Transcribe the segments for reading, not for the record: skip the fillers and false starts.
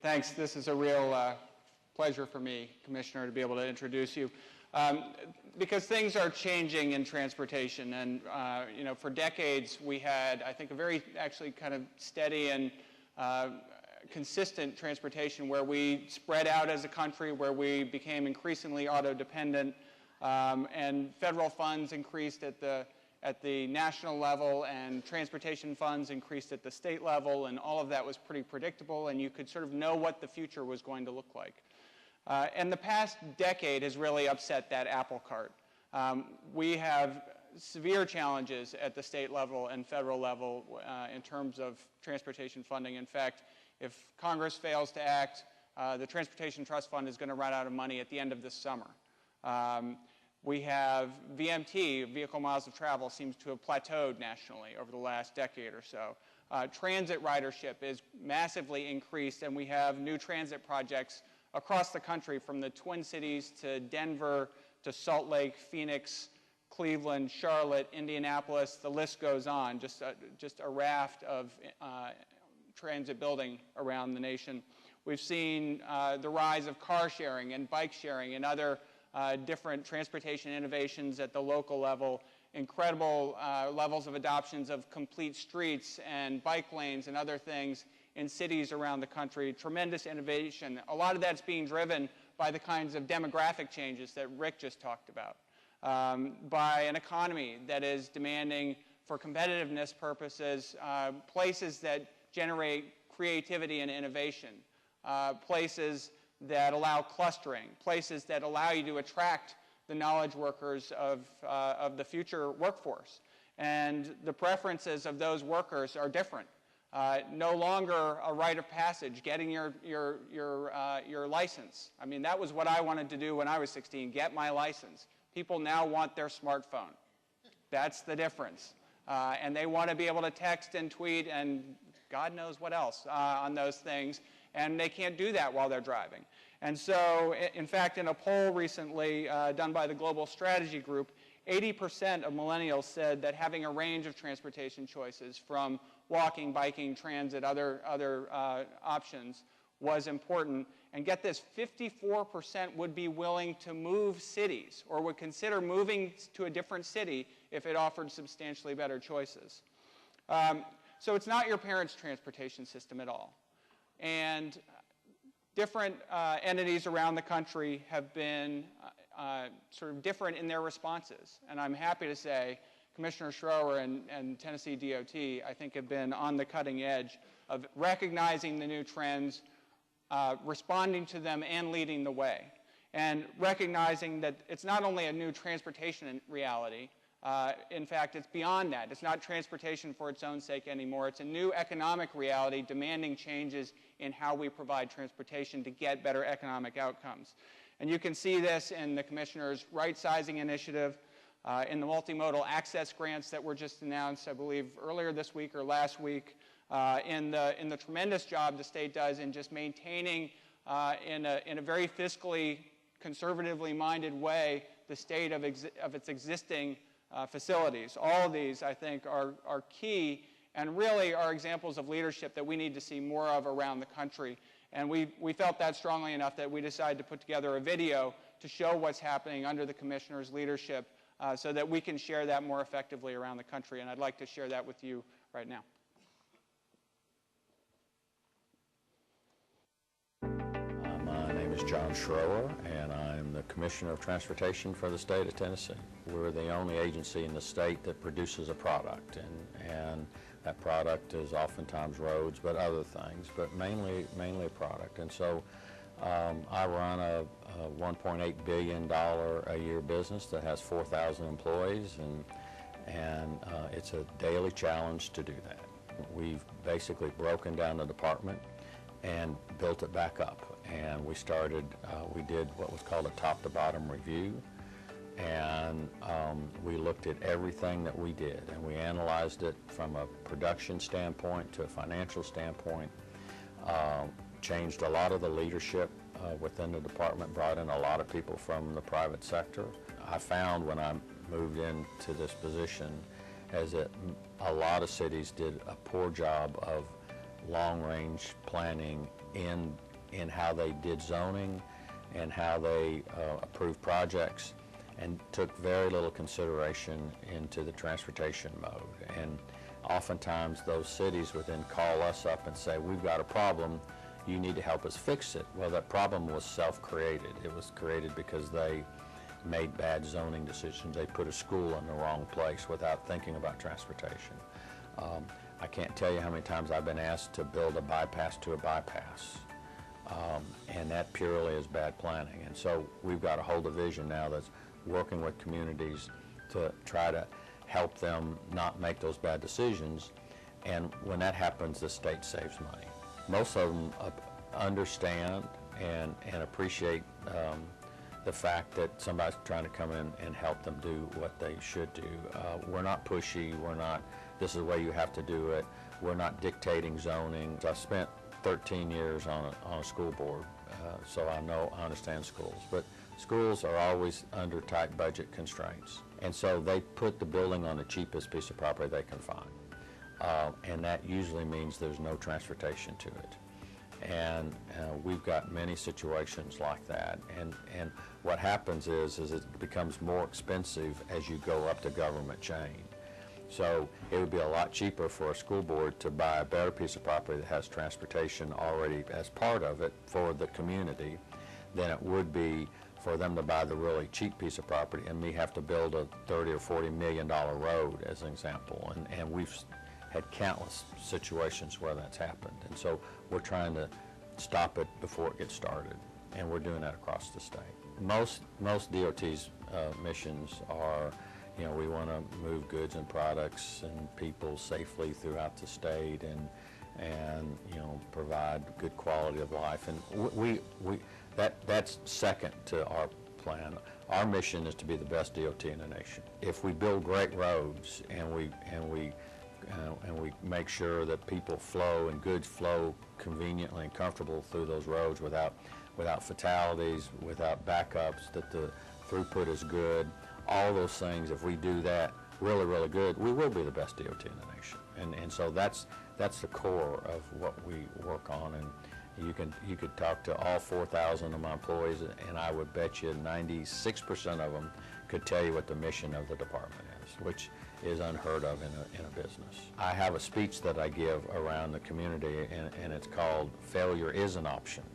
Thanks. This is a real pleasure for me, Commissioner, to be able to introduce you. Because things are changing in transportation, and you know, for decades we had, I think, a very actually kind of steady and consistent transportation where we spread out as a country, where we became increasingly auto-dependent, and federal funds increased at the national level, and transportation funds increased at the state level, and all of that was pretty predictable, and you could sort of know what the future was going to look like. And the past decade has really upset that apple cart. We have severe challenges at the state level and federal level in terms of transportation funding. In fact, if Congress fails to act, the Transportation Trust Fund is going to run out of money at the end of this summer. We have VMT, vehicle miles of travel, seems to have plateaued nationally over the last decade or so. Transit ridership is massively increased, and we have new transit projects across the country, from the Twin Cities to Denver to Salt Lake, Phoenix, Cleveland, Charlotte, Indianapolis. The list goes on, just a raft of transit building around the nation. We've seen the rise of car sharing and bike sharing and other different transportation innovations at the local level, incredible levels of adoptions of complete streets and bike lanes and other things in cities around the country, tremendous innovation. A lot of that's being driven by the kinds of demographic changes that Rick just talked about, by an economy that is demanding, for competitiveness purposes, places that generate creativity and innovation, places that allow clustering, places that allow you to attract the knowledge workers of the future workforce. And the preferences of those workers are different. No longer a rite of passage, getting your license. I mean, that was what I wanted to do when I was 16, get my license. People now want their smartphone. That's the difference. And they want to be able to text and tweet and God knows what else on those things, and they can't do that while they're driving. And so, in fact, in a poll recently done by the Global Strategy Group, 80% of millennials said that having a range of transportation choices, from walking, biking, transit, other options, was important. And get this, 54% would be willing to move cities, or would consider moving to a different city if it offered substantially better choices. So it's not your parents' transportation system at all. And different entities around the country have been sort of different in their responses. And I'm happy to say Commissioner Schroer and Tennessee DOT, I think, have been on the cutting edge of recognizing the new trends, responding to them, and leading the way. And recognizing that it's not only a new transportation reality, in fact, it's beyond that. It's not transportation for its own sake anymore. It's a new economic reality demanding changes in how we provide transportation to get better economic outcomes. And you can see this in the Commissioner's right-sizing initiative, in the multimodal access grants that were just announced, I believe, earlier this week or last week, in the tremendous job the state does in just maintaining, in a very fiscally conservatively minded way, the state of its existing facilities. All of these, I think, are key and really are examples of leadership that we need to see more of around the country. And we felt that strongly enough that we decided to put together a video to show what's happening under the Commissioner's leadership so that we can share that more effectively around the country. And I'd like to share that with you right now. My name is John Schroer, and I'm the Commissioner of Transportation for the state of Tennessee. We're the only agency in the state that produces a product, and that product is oftentimes roads, but other things, but mainly a product. And so I run a $1.8 billion a year business that has 4,000 employees, and it's a daily challenge to do that. We've basically broken down the department and built it back up. And we did what was called a top-to-bottom review, and we looked at everything that we did, and we analyzed it from a production standpoint to a financial standpoint, changed a lot of the leadership within the department, brought in a lot of people from the private sector. I found when I moved into this position is that a lot of cities did a poor job of long-range planning in in how they did zoning and how they approved projects, and took very little consideration into the transportation mode. And oftentimes those cities would then call us up and say, we've got a problem, you need to help us fix it. Well, that problem was self-created. It was created because they made bad zoning decisions. They put a school in the wrong place without thinking about transportation. I can't tell you how many times I've been asked to build a bypass to a bypass. And that purely is bad planning. And so we've got a whole division now that's working with communities to try to help them not make those bad decisions. And when that happens, the state saves money. Most of them understand and appreciate the fact that somebody's trying to come in and help them do what they should do. We're not pushy. We're not, this is the way you have to do it. We're not dictating zoning. I spent 13 years on a school board, so I understand schools. But schools are always under tight budget constraints. And so they put the building on the cheapest piece of property they can find. And that usually means there's no transportation to it. And we've got many situations like that. And what happens is it becomes more expensive as you go up the government chain. So it would be a lot cheaper for a school board to buy a better piece of property that has transportation already as part of it for the community than it would be for them to buy the really cheap piece of property and me have to build a $30 or $40 million road, as an example. And we've had countless situations where that's happened. And so we're trying to stop it before it gets started. And we're doing that across the state. Most DOT's missions are, you know, we want to move goods and products and people safely throughout the state and you know, provide good quality of life. And that's second to our plan. Our mission is to be the best DOT in the nation. If we build great roads and we make sure that people flow and goods flow conveniently and comfortable through those roads without fatalities, without backups, that the throughput is good, all those things, if we do that really, really good, we will be the best DOT in the nation. And so that's the core of what we work on. And you could talk to all 4,000 of my employees, and I would bet you 96% of them could tell you what the mission of the department is, which is unheard of in a business. I have a speech that I give around the community, and it's called "Failure is an Option."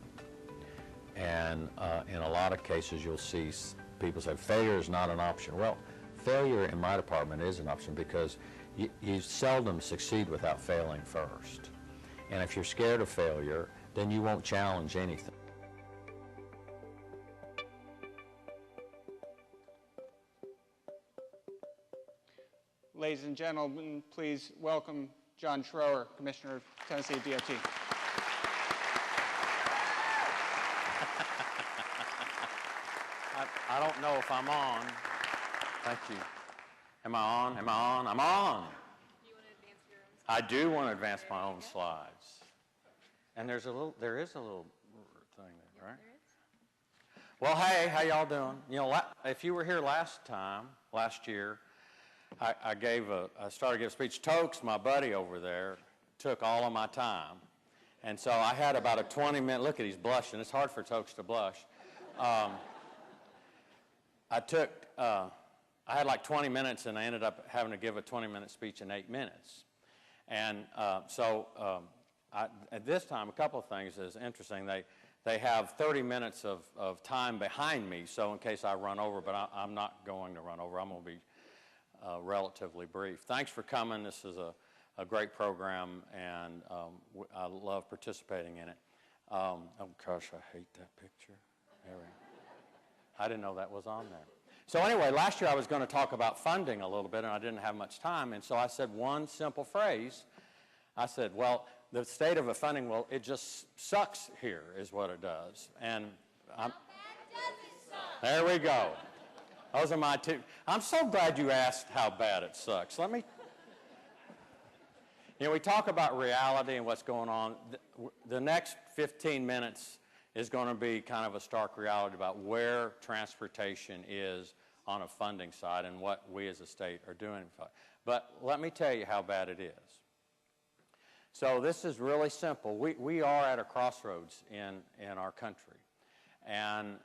And in a lot of cases, you'll see people say, failure is not an option. Well, failure in my department is an option because you seldom succeed without failing first. And if you're scared of failure, then you won't challenge anything. Ladies and gentlemen, please welcome John Schroer, Commissioner of Tennessee DOT. I don't know if I'm on. Thank you. Am I on? Am I on? I'm on. Do you want to advance your own slides? I do want to advance my own slides. And there is a little thing there, right? There is. Well, hey, how y'all doing? You know, if you were here last year, I started to give a speech. Tokes, my buddy over there, took all of my time. And so I had about a 20-minute, look at he's blushing. It's hard for Tokes to blush. I had like 20 minutes, and I ended up having to give a 20-minute speech in 8 minutes. And at this time, a couple of things is interesting. They have 30 minutes of time behind me, so in case I run over, but I'm not going to run over. I'm going to be relatively brief. Thanks for coming. This is a great program, and I love participating in it. Oh, gosh, I hate that picture. I didn't know that was on there. So anyway, last year I was going to talk about funding a little bit, and I didn't have much time, and so I said one simple phrase. I said, well, the state of the funding, well, it just sucks here is what it does. And there we go. Those are my two. I'm so glad you asked how bad it sucks. You know, we talk about reality and what's going on. The next 15 minutes is going to be kind of a stark reality about where transportation is on a funding side and what we as a state are doing. But let me tell you how bad it is. So this is really simple. We are at a crossroads in our country. And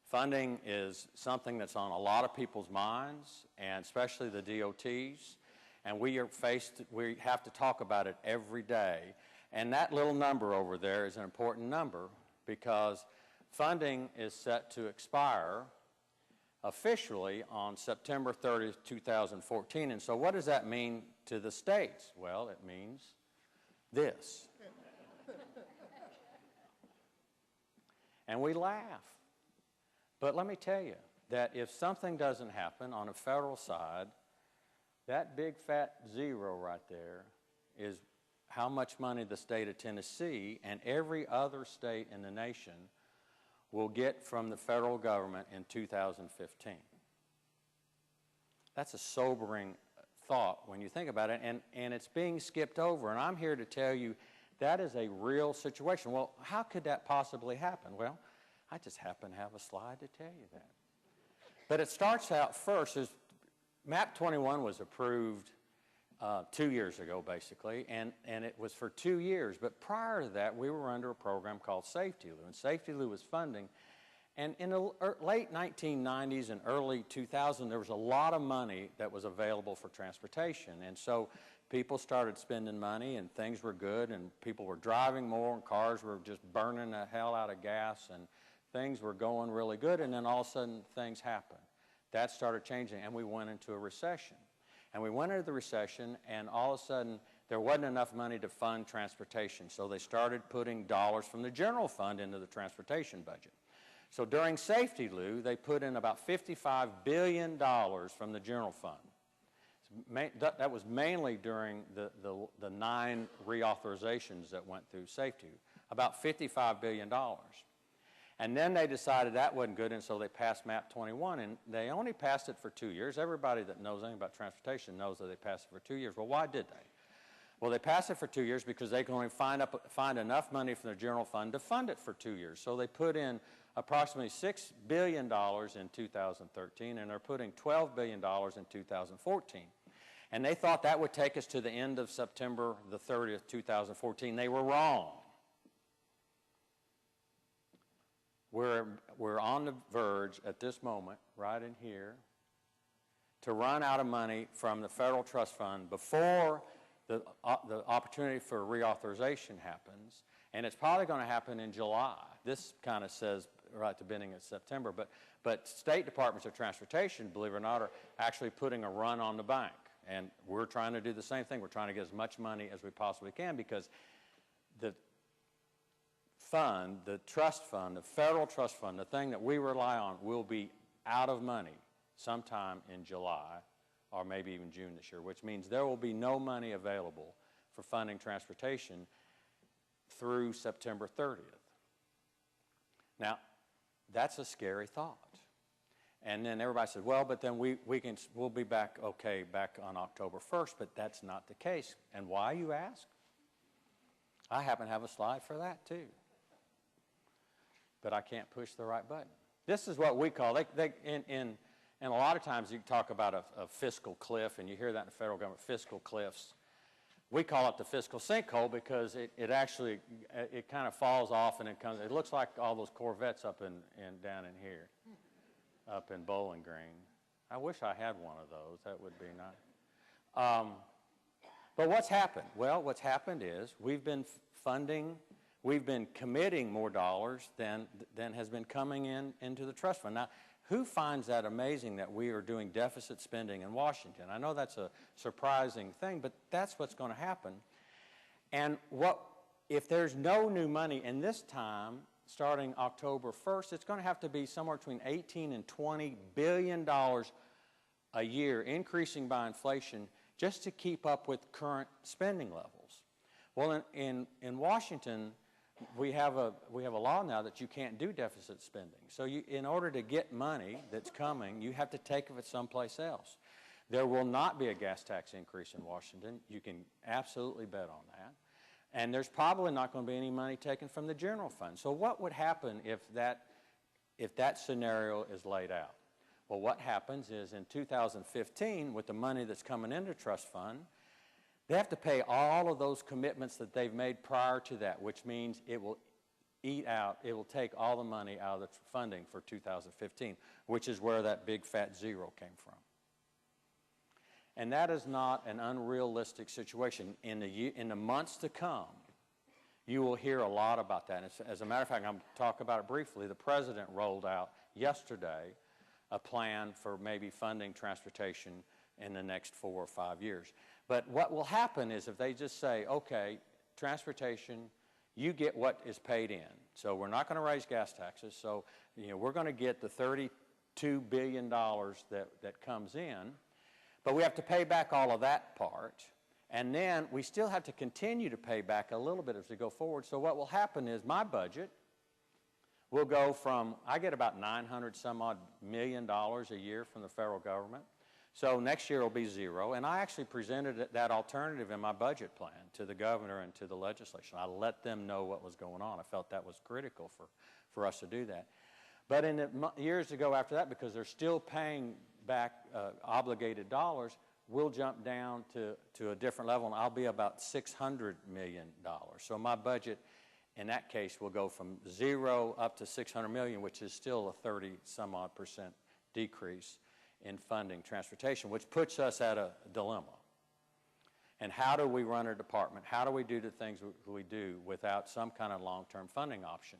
funding is something that's on a lot of people's minds, and especially the DOTs. And we have to talk about it every day. And that little number over there is an important number because funding is set to expire officially on September 30th, 2014. And so what does that mean to the states? Well, it means this. And we laugh. But let me tell you that if something doesn't happen on a federal side, that big fat zero right there is how much money the state of Tennessee and every other state in the nation will get from the federal government in 2015. That's a sobering thought when you think about it, and it's being skipped over. And I'm here to tell you that is a real situation. Well, how could that possibly happen? Well, I just happen to have a slide to tell you that. But it starts out first as MAP 21 was approved 2 years ago, basically, and it was for 2 years. But prior to that, we were under a program called Safety Lou, and Safety Lou was funding. And in the late 1990s and early 2000, there was a lot of money that was available for transportation. And so people started spending money, and things were good, and people were driving more, and cars were just burning the hell out of gas, and things were going really good. And then all of a sudden, things happened. That started changing, and we went into a recession. And we went into the recession, and all of a sudden, there wasn't enough money to fund transportation. So they started putting dollars from the general fund into the transportation budget. So during Safety Lou, they put in about $55 billion from the general fund. That was mainly during the 9 reauthorizations that went through Safety Lou, about $55 billion. And then they decided that wasn't good, and so they passed MAP 21, and they only passed it for 2 years. Everybody that knows anything about transportation knows that they passed it for 2 years. Well, why did they? Well, they passed it for 2 years because they can only find enough money from the general fund to fund it for 2 years. So they put in approximately $6 billion in 2013, and they're putting $12 billion in 2014. And they thought that would take us to the end of September the 30th, 2014. They were wrong. We're on the verge at this moment, right in here, to run out of money from the federal trust fund before the opportunity for reauthorization happens, and it's probably going to happen in July. This kind of says right at the beginning of September, but state departments of transportation, believe it or not, are actually putting a run on the bank, and we're trying to do the same thing. We're trying to get as much money as we possibly can because the fund, the trust fund, the federal trust fund, the thing that we rely on will be out of money sometime in July or maybe even June this year, which means there will be no money available for funding transportation through September 30th. Now, that's a scary thought. And then everybody said, well, but then we'll be back on October 1st, but that's not the case. And why, you ask? I happen to have a slide for that, too. But I can't push the right button. This is what we call, and a lot of times you talk about a fiscal cliff, and you hear that in the federal government, fiscal cliffs. We call it the fiscal sinkhole because it actually kind of falls off, and it looks like all those Corvettes down in here, up in Bowling Green. I wish I had one of those. That would be nice. But what's happened? Well, what's happened is we've been committing more dollars than has been coming into the trust fund. Now, who finds that amazing that we are doing deficit spending in Washington? I know that's a surprising thing, but that's what's going to happen. And if there's no new money, and this time, starting October 1st, it's going to have to be somewhere between $18 and $20 billion a year, increasing by inflation, just to keep up with current spending levels. Well, in Washington, we have a law now that you can't do deficit spending. So in order to get money that's coming, you have to take it someplace else. There will not be a gas tax increase in Washington. You can absolutely bet on that. And there's probably not going to be any money taken from the general fund. So what would happen if that scenario is laid out? Well, what happens is in 2015, with the money that's coming into trust fund, They have to pay all of those commitments that they've made prior to that, which means it will it will take all the money out of the funding for 2015, which is where that big fat zero came from. And that is not an unrealistic situation. In the months to come, you will hear a lot about that. As a matter of fact, I'm going to talk about it briefly. The President rolled out yesterday a plan for maybe funding transportation in the next 4 or 5 years. But what will happen is if they just say, okay, transportation, you get what is paid in. So we're not going to raise gas taxes. So we're going to get the $32 billion that comes in, but we have to pay back all of that part. And then we still have to continue to pay back a little bit as we go forward. So what will happen is my budget will go from, I get about $900 some odd million a year from the federal government. So next year will be zero. And I actually presented that alternative in my budget plan to the governor and to the legislation. I let them know what was going on. I felt that was critical for us to do that. But in the years to go after that, because they're still paying back obligated dollars, we'll jump down to a different level, and I'll be about $600 million. So my budget in that case will go from zero up to $600 million, which is still a 30-some-odd% decrease in funding transportation, which puts us at a dilemma. And how do we run a department? How do we do the things we do without some kind of long-term funding option?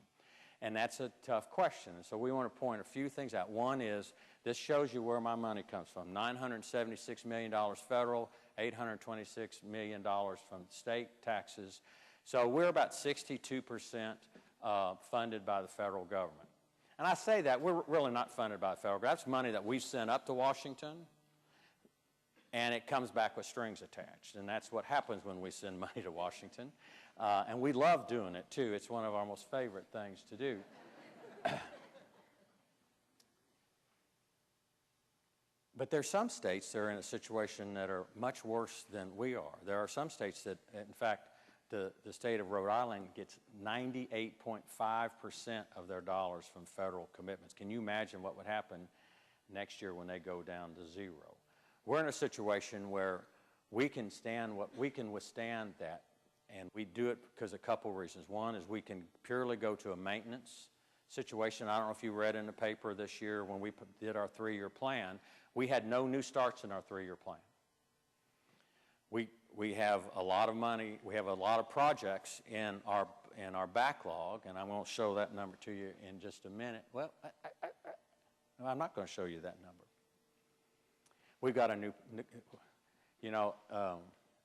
And that's a tough question. And so we want to point a few things out. One is, this shows you where my money comes from. $976 million federal, $826 million from state taxes. So we're about 62% funded by the federal government. And I say that, we're really not funded by the federal government. That's money that we've sent up to Washington, and it comes back with strings attached. And that's what happens when we send money to Washington. And we love doing it, too. It's one of our most favorite things to do. But there's some states that are in a situation that are much worse than we are. There are some states that, in fact, the state of Rhode Island gets 98.5% of their dollars from federal commitments. Can you imagine what would happen next year when they go down to zero? We're in a situation where we can withstand that, and we do it because of a couple of reasons. One is we can purely go to a maintenance situation. I don't know if you read in the paper this year when we did our 3-year plan, we had no new starts in our 3-year plan. We have a lot of money, we have a lot of projects in our backlog, and I'm going to show that number to you in just a minute. Well, I'm not going to show you that number. We've got a new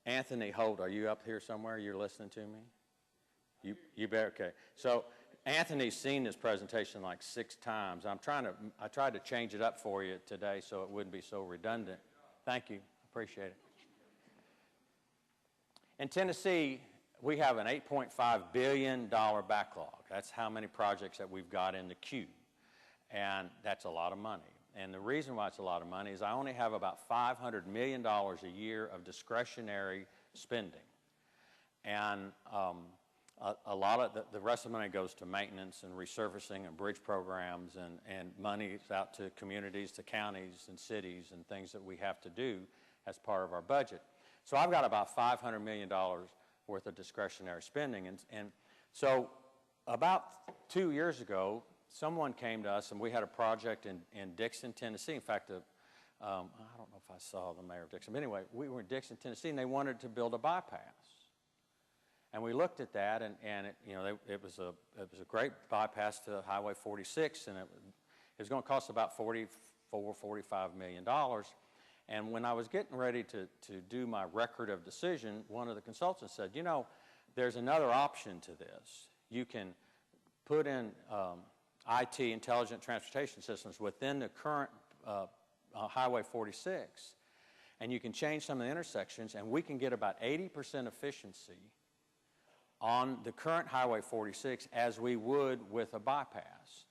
Anthony Holt, are you up here somewhere? You're listening to me? You better, okay. So Anthony's seen this presentation like 6 times. I tried to change it up for you today so it wouldn't be so redundant. Thank you, appreciate it. In Tennessee, we have an $8.5 billion backlog. That's how many projects that we've got in the queue. And that's a lot of money. And the reason why it's a lot of money is I only have about $500 million a year of discretionary spending. And a lot of the rest of the money goes to maintenance and resurfacing and bridge programs and money out to communities, to counties and cities and things that we have to do as part of our budget. So I've got about $500 million worth of discretionary spending. And so about 2 years ago, someone came to us, and we had a project in Dixon, Tennessee. In fact, I don't know if I saw the mayor of Dixon, but anyway, we were in Dixon, Tennessee, and they wanted to build a bypass. And we looked at that, and it was a great bypass to Highway 46, and it was going to cost about $45 million. And when I was getting ready to do my record of decision, one of the consultants said, there's another option to this. You can put in IT, intelligent transportation systems, within the current Highway 46, and you can change some of the intersections, and we can get about 80% efficiency on the current Highway 46 as we would with a bypass.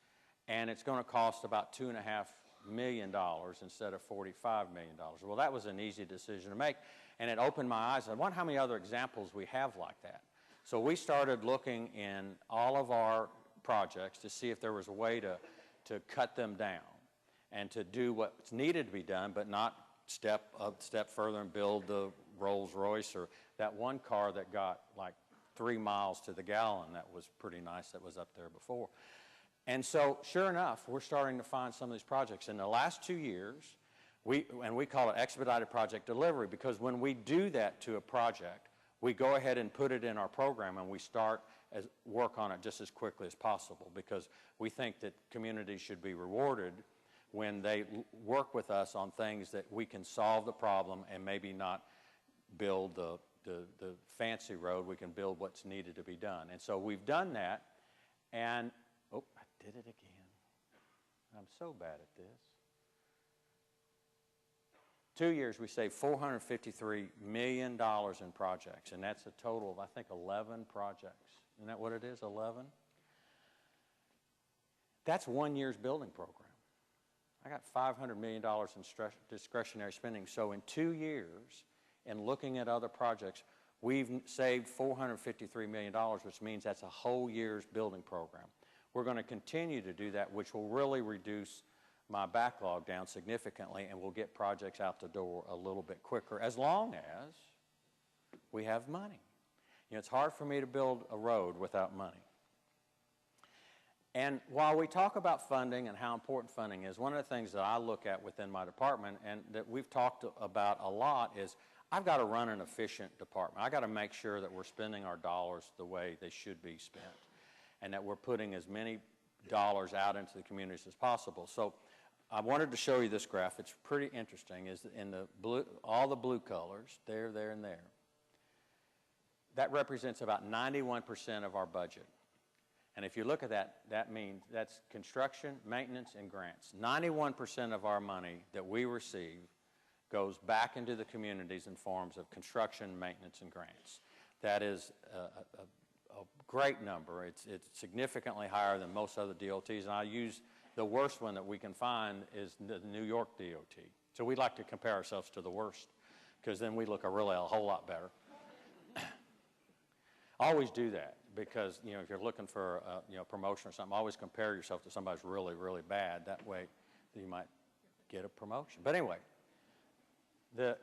And it's going to cost about $2.5 million instead of $45 million. Well, that was an easy decision to make, and it opened my eyes. I wonder how many other examples we have like that. So we started looking in all of our projects to see if there was a way to cut them down and to do what's needed to be done, but not step further and build the Rolls Royce or that one car that got like 3 miles to the gallon. That was pretty nice. That was up there before. And so, sure enough, we're starting to find some of these projects. In the last 2 years, we call it expedited project delivery, because when we do that to a project, we go ahead and put it in our program and we start work on it just as quickly as possible, because we think that communities should be rewarded when they work with us on things that we can solve the problem and maybe not build the fancy road. We can build what's needed to be done. And so we've done that, and oh, I did it again. I'm so bad at this. 2 years, we saved $453 million in projects, and that's a total of, I think, 11 projects. Isn't that what it is, 11? That's 1 year's building program. I got $500 million in discretionary spending. So in 2 years, in looking at other projects, we've saved $453 million, which means that's a whole year's building program. We're going to continue to do that, which will really reduce my backlog down significantly, and we'll get projects out the door a little bit quicker, as long as we have money. You know, it's hard for me to build a road without money. And while we talk about funding and how important funding is, one of the things that I look at within my department and that we've talked about a lot is I've got to run an efficient department. I've got to make sure that we're spending our dollars the way they should be spent, and that we're putting as many dollars out into the communities as possible. So I wanted to show you this graph. It's pretty interesting. Is in the blue, all the blue colors, there, and there. That represents about 91% of our budget. And if you look at that, that means that's construction, maintenance, and grants. 91% of our money that we receive goes back into the communities in forms of construction, maintenance, and grants. That is a great number. It's significantly higher than most other DOTs, and I use the worst one that we can find is the New York DOT. So we like to compare ourselves to the worst, because then we look a whole lot better. Always do that, because you know, if you're looking for promotion or something, always compare yourself to somebody who's really, really bad. That way you might get a promotion. But anyway, the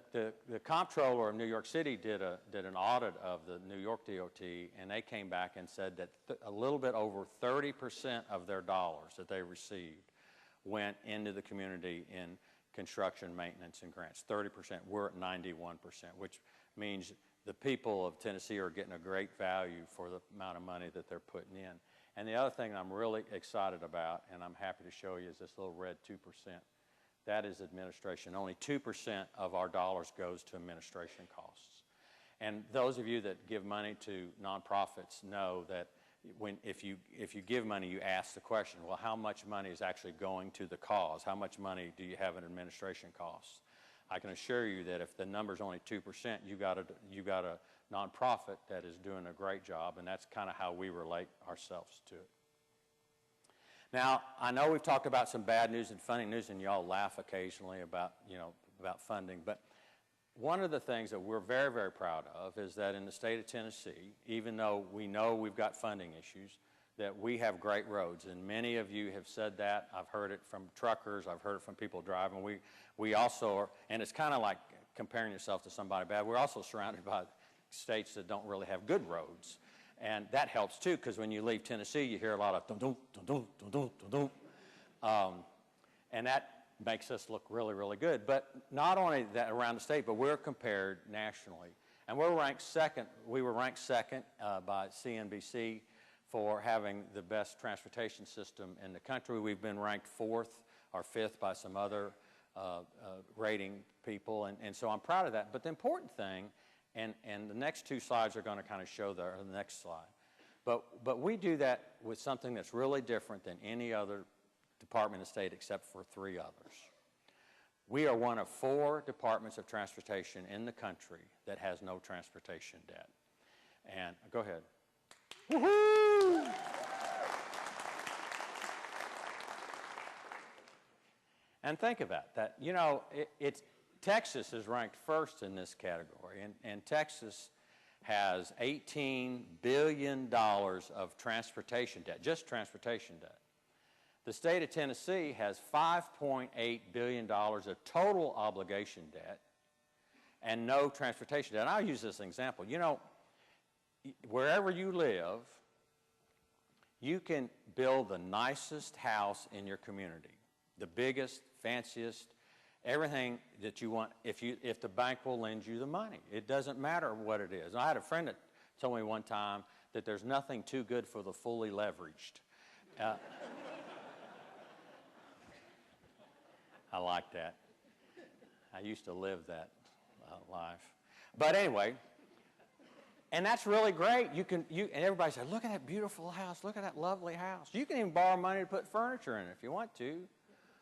comptroller of New York City did an audit of the New York DOT, and they came back and said that a little bit over 30% of their dollars that they received went into the community in construction, maintenance, and grants. 30%. We're at 91%, which means the people of Tennessee are getting a great value for the amount of money that they're putting in. And the other thing I'm really excited about, and I'm happy to show you, is this little red 2%. That is administration. Only 2% of our dollars goes to administration costs. And those of you that give money to nonprofits know that if you give money, you ask the question, well, how much money is actually going to the cause? How much money do you have in administration costs? I can assure you that if the number's only 2%, you got a nonprofit that is doing a great job, and that's kind of how we relate ourselves to it. Now, I know we've talked about some bad news and funny news, and y'all laugh occasionally about funding, but one of the things that we're very, very proud of is that in the state of Tennessee, even though we know we've got funding issues, that we have great roads, and many of you have said that. I've heard it from truckers. I've heard it from people driving. We also are, and it's kind of like comparing yourself to somebody bad. We're also surrounded by states that don't really have good roads. And that helps too, because when you leave Tennessee, you hear a lot of dum-dum, dum-dum, dum-dum, dum-dum. And that makes us look really, really good. But not only that around the state, but we're compared nationally. And we're ranked second. We were ranked second by CNBC for having the best transportation system in the country. We've been ranked fourth or fifth by some other rating people. And so I'm proud of that. But the important thing, and the next two slides are going to kind of show the next slide. But we do that with something that's really different than any other department of state except for 3 others. We are one of 4 departments of transportation in the country that has no transportation debt. And go ahead. Woo-hoo! And think about that. You know, Texas is ranked first in this category, and Texas has $18 billion of transportation debt, just transportation debt. The state of Tennessee has $5.8 billion of total obligation debt, and no transportation debt. And I'll use this example. You know, wherever you live, you can build the nicest house in your community, the biggest, fanciest, everything that you want if the bank will lend you the money. It doesn't matter what it is. I had a friend that told me one time that there's nothing too good for the fully leveraged. I like that. I used to live that life. But anyway, and that's really great. And everybody said, look at that beautiful house. Look at that lovely house. You can even borrow money to put furniture in it if you want to.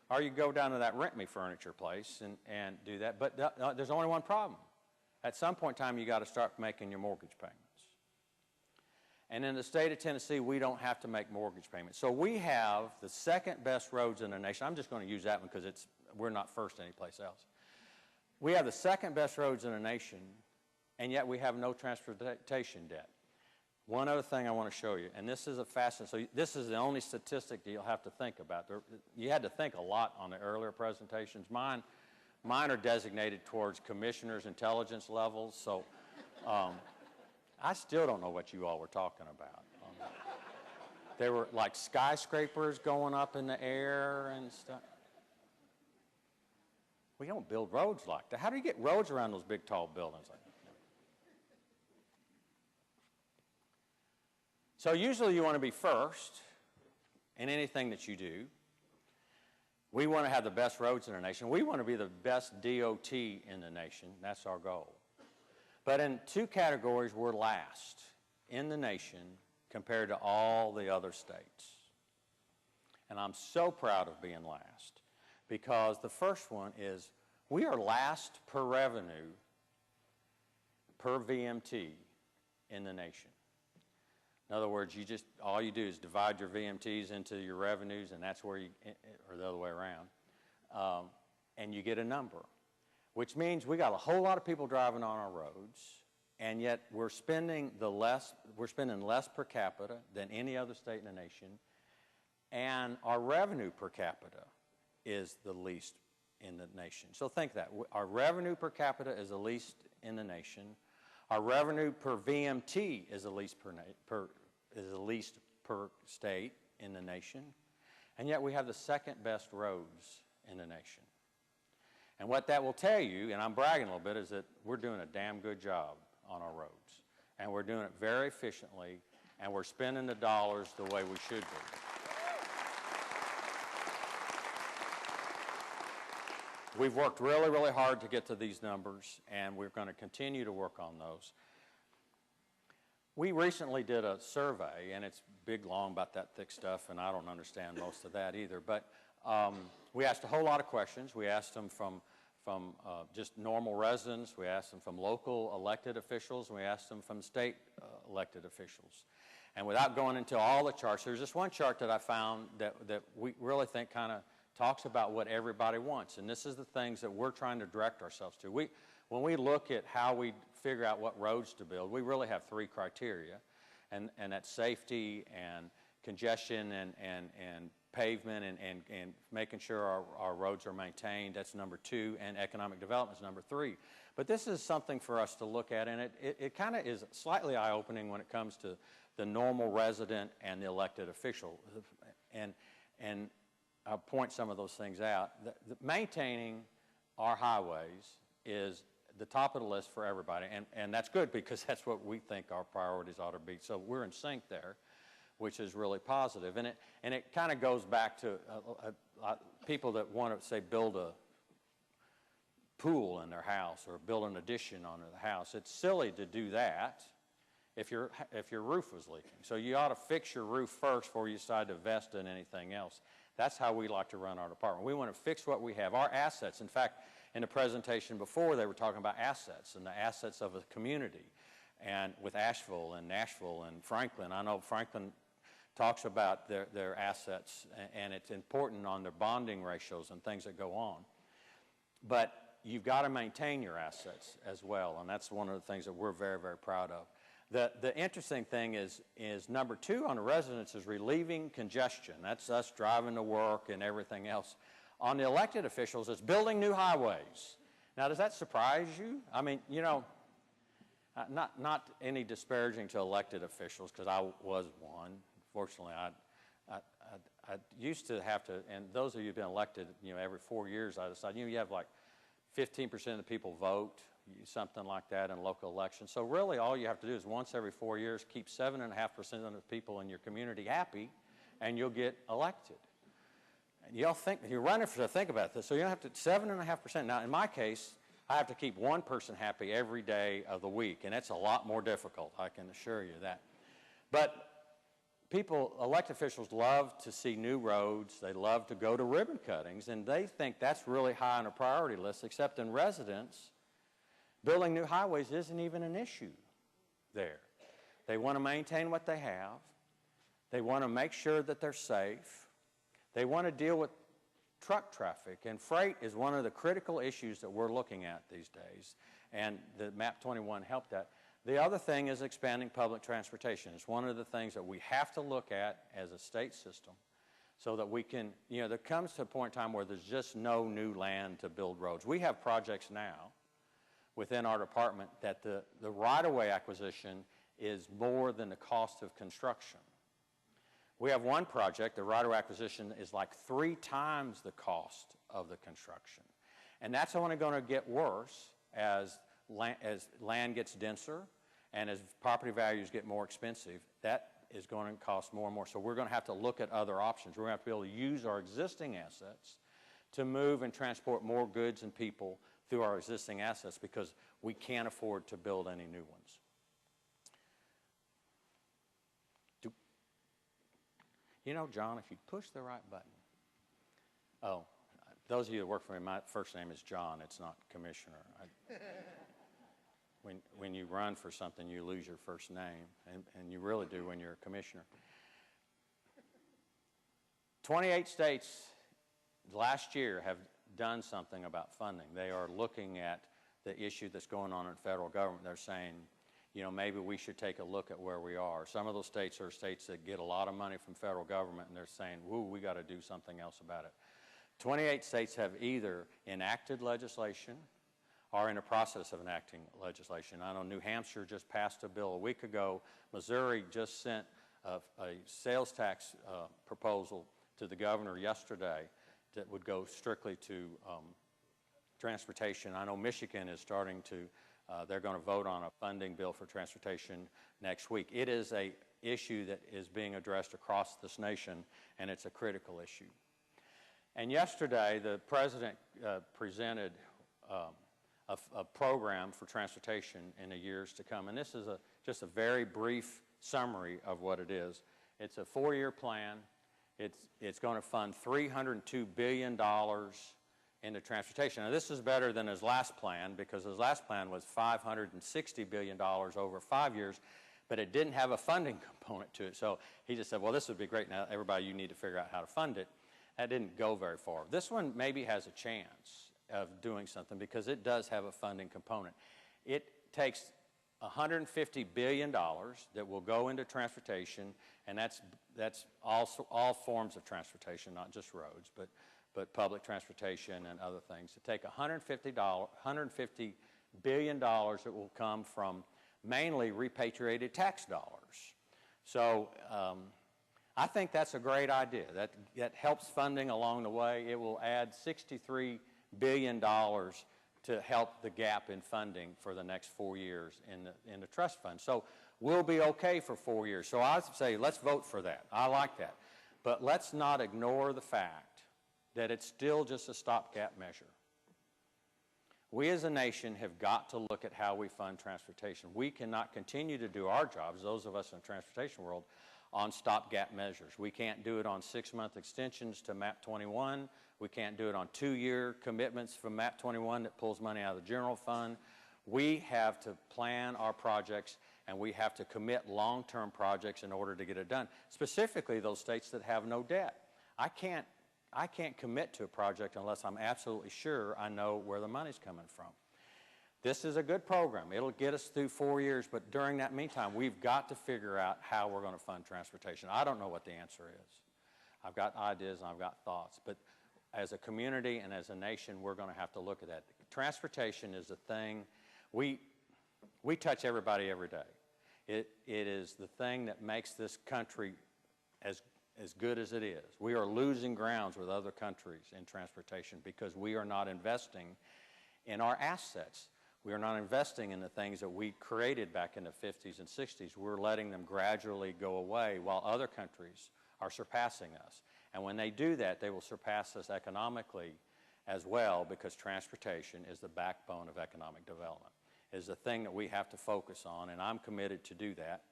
Or you go down to that rent me furniture place and do that. But there's only one problem. At some point in time, you got to start making your mortgage payments. And in the state of Tennessee, we don't have to make mortgage payments. So we have the second best roads in the nation. I'm just going to use that one because we're not first anyplace else. We have the second best roads in the nation, and yet we have no transportation debt. One other thing I want to show you, and this is a fascinating, so this is the only statistic that you'll have to think about. You had to think a lot on the earlier presentations. Mine are designated towards commissioner's intelligence levels, so I still don't know what you all were talking about. There were like skyscrapers going up in the air and stuff. We don't build roads like that. How do you get roads around those big, tall buildings like that? So usually you want to be first in anything that you do. We want to have the best roads in the nation. We want to be the best DOT in the nation. That's our goal. But in two categories, we're last in the nation compared to all the other states. And I'm so proud of being last because the first one is we are last per revenue per VMT in the nation. In other words, all you do is divide your VMTs into your revenues, and that's where or the other way around, and you get a number, which means we got a whole lot of people driving on our roads, and yet we're spending less per capita than any other state in the nation, and our revenue per capita is the least in the nation. So think that. Our revenue per capita is the least in the nation. Our revenue per VMT is the least per state in the nation, and yet we have the second best roads in the nation. And what that will tell you, and I'm bragging a little bit, is that we're doing a damn good job on our roads, and we're doing it very efficiently, and we're spending the dollars the way we should be. We've worked really, really hard to get to these numbers, and we're going to continue to work on those. We recently did a survey, and it's big, long, about that thick stuff, and I don't understand most of that either. But we asked a whole lot of questions. We asked them from just normal residents. We asked them from local elected officials. And we asked them from state elected officials. And without going into all the charts, there's just one chart that I found that we really think kind of talks about what everybody wants. And this is the things that we're trying to direct ourselves to. When we look at how we figure out what roads to build, we really have three criteria, and that's safety and congestion and pavement and making sure our roads are maintained. That's number two, and economic development is number three. But this is something for us to look at, and it kind of is slightly eye-opening when it comes to the normal resident and the elected official. And I'll point some of those things out. Maintaining our highways is the top of the list for everybody, and that's good because that's what we think our priorities ought to be. So we're in sync there, which is really positive. And it kind of goes back to people that want to, say, build a pool in their house or build an addition on the house. It's silly to do that if your roof was leaking. So you ought to fix your roof first before you decide to invest in anything else. That's how we like to run our department. We want to fix what we have, our assets. In fact, in the presentation before, they were talking about assets and the assets of a community. And with Asheville and Nashville and Franklin, I know Franklin talks about their assets, and it's important on their bonding ratios and things that go on. But you've got to maintain your assets as well, and that's one of the things that we're very, very proud of. The interesting thing is number two on the residents is relieving congestion. That's us driving to work and everything else. On the elected officials, it's building new highways. Now, does that surprise you? I mean, you know, not any disparaging to elected officials, because I was one. Fortunately, I used to have to, and those of you who've been elected, you know, every 4 years, I decided, you know, you have like 15% of the people vote, something like that in local elections. So really all you have to do is once every 4 years, keep 7.5% of the people in your community happy, and you'll get elected. And y'all think, you're running to think about this, so you don't have to, 7.5%. Now, in my case, I have to keep one person happy every day of the week, and it's a lot more difficult, I can assure you that. But people, elected officials, love to see new roads. They love to go to ribbon cuttings, and they think that's really high on a priority list, except in residents, building new highways isn't even an issue there. They want to maintain what they have. They want to make sure that they're safe. They want to deal with truck traffic, and freight is one of the critical issues that we're looking at these days, and the MAP 21 helped that. The other thing is expanding public transportation. It's one of the things that we have to look at as a state system so that we can, you know, there comes to a point in time where there's just no new land to build roads. We have projects now within our department that the right-of-way acquisition is more than the cost of construction. We have one project, the right-of-way acquisition is like 3 times the cost of the construction. And that's only going to get worse as land gets denser and as property values get more expensive. That is going to cost more and more. So we're going to have to look at other options. We're going to have to be able to use our existing assets to move and transport more goods and people through our existing assets because we can't afford to build any new ones. You know, John, if you push the right button. Oh, those of you that work for me, my first name is John. It's not Commissioner. When you run for something, you lose your first name, and you really do when you're a commissioner. 28 states last year have done something about funding. They are looking at the issue that's going on in federal government. They're saying, you know, maybe we should take a look at where we are. Some of those states are states that get a lot of money from federal government, and they're saying, woo, we got to do something else about it. 28 states have either enacted legislation or in the process of enacting legislation. I know New Hampshire just passed a bill a week ago. Missouri just sent a sales tax proposal to the governor yesterday that would go strictly to transportation. I know Michigan is starting to they're going to vote on a funding bill for transportation next week. It is an issue that is being addressed across this nation, and it's a critical issue. And yesterday, the President presented a program for transportation in the years to come. And this is just a very brief summary of what it is. It's a 4-year plan. It's going to fund $302 billion into transportation. Now, this is better than his last plan because his last plan was $560 billion over 5 years, but it didn't have a funding component to it. So he just said, well, this would be great. Now, everybody, you need to figure out how to fund it. That didn't go very far. This one maybe has a chance of doing something because it does have a funding component. It takes $150 billion that will go into transportation, and that's also all forms of transportation, not just roads, but public transportation and other things. To take $150 billion that will come from mainly repatriated tax dollars. So I think that's a great idea. That helps funding along the way. It will add $63 billion to help the gap in funding for the next 4 years in the trust fund. So we'll be okay for 4 years. So I say let's vote for that. I like that. But let's not ignore the fact that it's still just a stopgap measure. We as a nation have got to look at how we fund transportation. We cannot continue to do our jobs, those of us in the transportation world, on stopgap measures. We can't do it on 6-month extensions to MAP 21. We can't do it on 2-year commitments from MAP 21 that pulls money out of the general fund. We have to plan our projects, and we have to commit long-term projects in order to get it done, specifically those states that have no debt. I can't commit to a project unless I'm absolutely sure I know where the money's coming from. This is a good program. It'll get us through 4 years, but during that meantime, we've got to figure out how we're going to fund transportation. I don't know what the answer is. I've got ideas and I've got thoughts, but as a community and as a nation, we're going to have to look at that. Transportation is a thing we touch everybody every day. It is the thing that makes this country as good as it is. We are losing grounds with other countries in transportation because we are not investing in our assets. We are not investing in the things that we created back in the 50s and 60s. We're letting them gradually go away while other countries are surpassing us. And when they do that, they will surpass us economically as well, because transportation is the backbone of economic development. It is the thing that we have to focus on, and I'm committed to do that.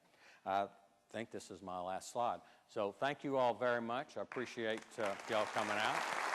I think this is my last slide. So thank you all very much. I appreciate y'all coming out.